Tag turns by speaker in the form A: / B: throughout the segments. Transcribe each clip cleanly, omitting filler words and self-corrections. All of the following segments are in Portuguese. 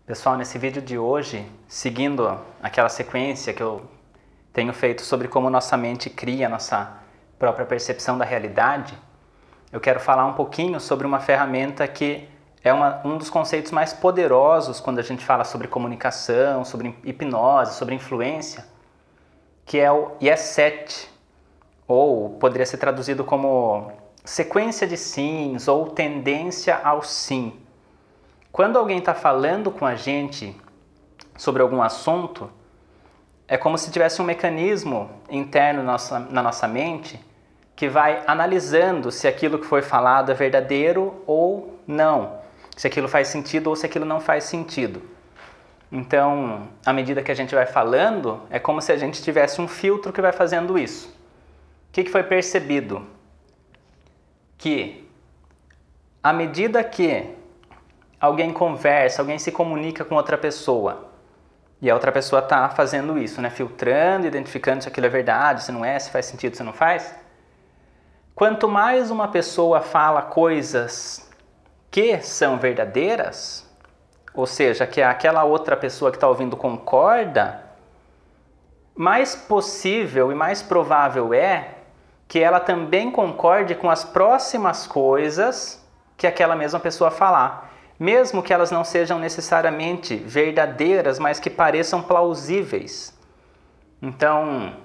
A: Pessoal, nesse vídeo de hoje, seguindo aquela sequência que eu tenho feito sobre como nossa mente cria a nossa própria percepção da realidade, eu quero falar um pouquinho sobre uma ferramenta que é um dos conceitos mais poderosos quando a gente fala sobre comunicação, sobre hipnose, sobre influência, que é o Yes-Set, ou poderia ser traduzido como sequência de sims ou tendência ao sim. Quando alguém está falando com a gente sobre algum assunto, é como se tivesse um mecanismo interno na nossa mente que vai analisando se aquilo que foi falado é verdadeiro ou não, se aquilo faz sentido ou se aquilo não faz sentido. Então, à medida que a gente vai falando, é como se a gente tivesse um filtro que vai fazendo isso. O que foi percebido? Que à medida que alguém conversa, alguém se comunica com outra pessoa, e a outra pessoa está fazendo isso, né? Filtrando, identificando se aquilo é verdade, se não é, se faz sentido, se não faz. Quanto mais uma pessoa fala coisas que são verdadeiras, ou seja, que aquela outra pessoa que está ouvindo concorda, mais possível e mais provável é que ela também concorde com as próximas coisas que aquela mesma pessoa falar. Mesmo que elas não sejam necessariamente verdadeiras, mas que pareçam plausíveis. Então,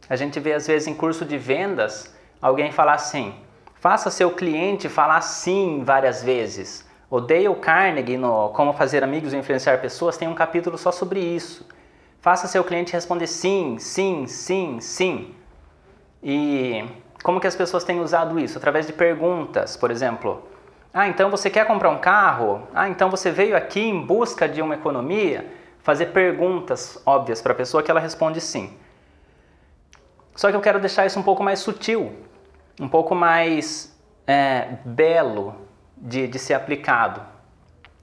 A: a gente vê às vezes em curso de vendas, alguém falar assim, faça seu cliente falar sim várias vezes. O Dale Carnegie, no Como Fazer Amigos e Influenciar Pessoas, tem um capítulo só sobre isso. Faça seu cliente responder sim, sim, sim, sim. E como que as pessoas têm usado isso? Através de perguntas, por exemplo. Ah, então você quer comprar um carro? Ah, então você veio aqui em busca de uma economia? Fazer perguntas óbvias para a pessoa que ela responde sim. Só que eu quero deixar isso um pouco mais sutil, um pouco mais belo de ser aplicado.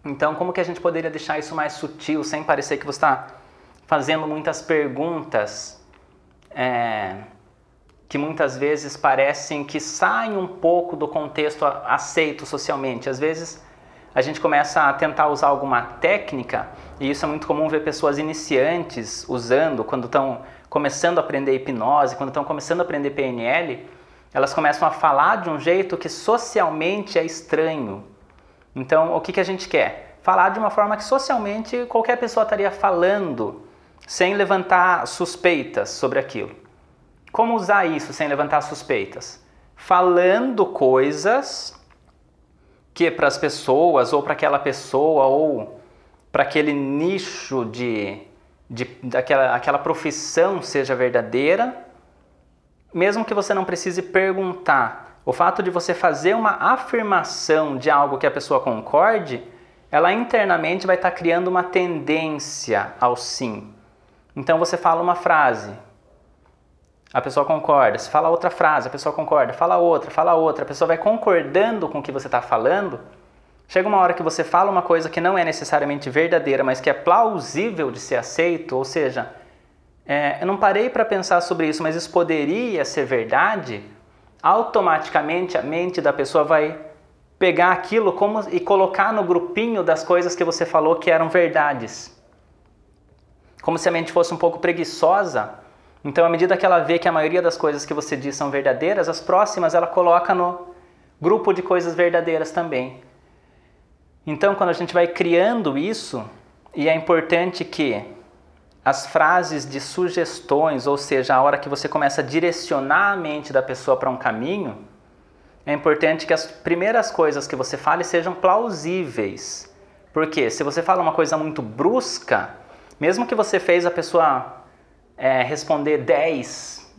A: Então, como que a gente poderia deixar isso mais sutil, sem parecer que você está fazendo muitas perguntas que muitas vezes parecem que saem um pouco do contexto aceito socialmente. Às vezes a gente começa a tentar usar alguma técnica, e isso é muito comum ver pessoas iniciantes usando quando estão começando a aprender hipnose, quando estão começando a aprender PNL, elas começam a falar de um jeito que socialmente é estranho. Então, o que a gente quer? Falar de uma forma que socialmente qualquer pessoa estaria falando, sem levantar suspeitas sobre aquilo. Como usar isso sem levantar suspeitas? Falando coisas que para as pessoas, ou para aquela pessoa, ou para aquele nicho daquela profissão seja verdadeira, mesmo que você não precise perguntar. O fato de você fazer uma afirmação de algo que a pessoa concorde, ela internamente vai estar criando uma tendência ao sim. Então você fala uma frase, a pessoa concorda, se fala outra frase, a pessoa concorda, fala outra, a pessoa vai concordando com o que você está falando. Chega uma hora que você fala uma coisa que não é necessariamente verdadeira, mas que é plausível de ser aceito, ou seja, eu não parei para pensar sobre isso, mas isso poderia ser verdade, automaticamente a mente da pessoa vai pegar aquilo e colocar no grupinho das coisas que você falou que eram verdades. Como se a mente fosse um pouco preguiçosa. Então, à medida que ela vê que a maioria das coisas que você diz são verdadeiras, as próximas ela coloca no grupo de coisas verdadeiras também. Então, quando a gente vai criando isso, e é importante que as frases de sugestões, ou seja, a hora que você começa a direcionar a mente da pessoa para um caminho, é importante que as primeiras coisas que você fale sejam plausíveis. Porque se você fala uma coisa muito brusca, mesmo que você fez a pessoa responder 10,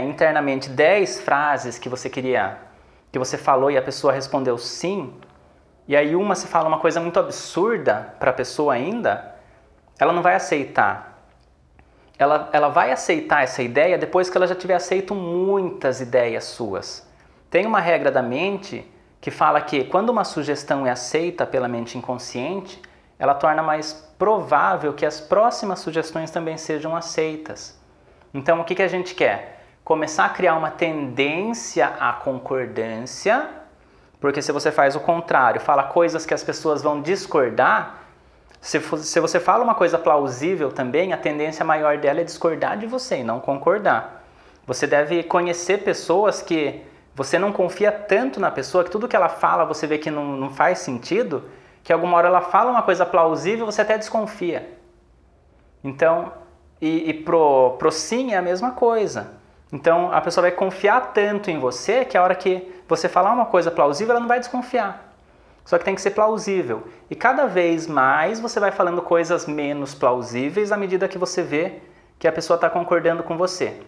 A: internamente 10 frases que você queria, que você falou e a pessoa respondeu sim, e aí você fala uma coisa muito absurda para a pessoa ainda, ela não vai aceitar. Ela vai aceitar essa ideia depois que ela já tiver aceito muitas ideias suas. Tem uma regra da mente que fala que quando uma sugestão é aceita pela mente inconsciente, ela torna mais provável que as próximas sugestões também sejam aceitas. Então, o que a gente quer? Começar a criar uma tendência à concordância, porque se você faz o contrário, fala coisas que as pessoas vão discordar, Se você fala uma coisa plausível também, a tendência maior dela é discordar de você e não concordar. Você deve conhecer pessoas que você não confia tanto na pessoa, que tudo que ela fala você vê que não faz sentido, que alguma hora ela fala uma coisa plausível e você até desconfia. Então, pro sim é a mesma coisa. Então, a pessoa vai confiar tanto em você que a hora que você falar uma coisa plausível, ela não vai desconfiar. Só que tem que ser plausível. E cada vez mais você vai falando coisas menos plausíveis à medida que você vê que a pessoa está concordando com você.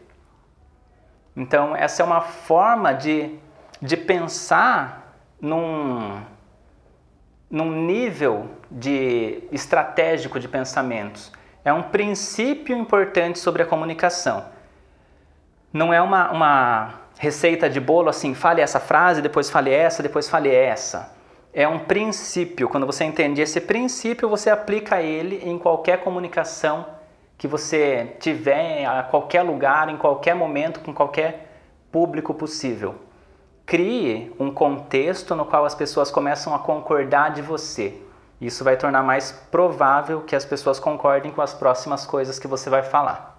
A: Então, essa é uma forma de pensar num nível estratégico de pensamentos. É um princípio importante sobre a comunicação. Não é uma receita de bolo assim, fale essa frase, depois fale essa, depois fale essa. É um princípio. Quando você entende esse princípio, você aplica ele em qualquer comunicação que você tiver, a qualquer lugar, em qualquer momento, com qualquer público possível. Crie um contexto no qual as pessoas começam a concordar de você. Isso vai tornar mais provável que as pessoas concordem com as próximas coisas que você vai falar.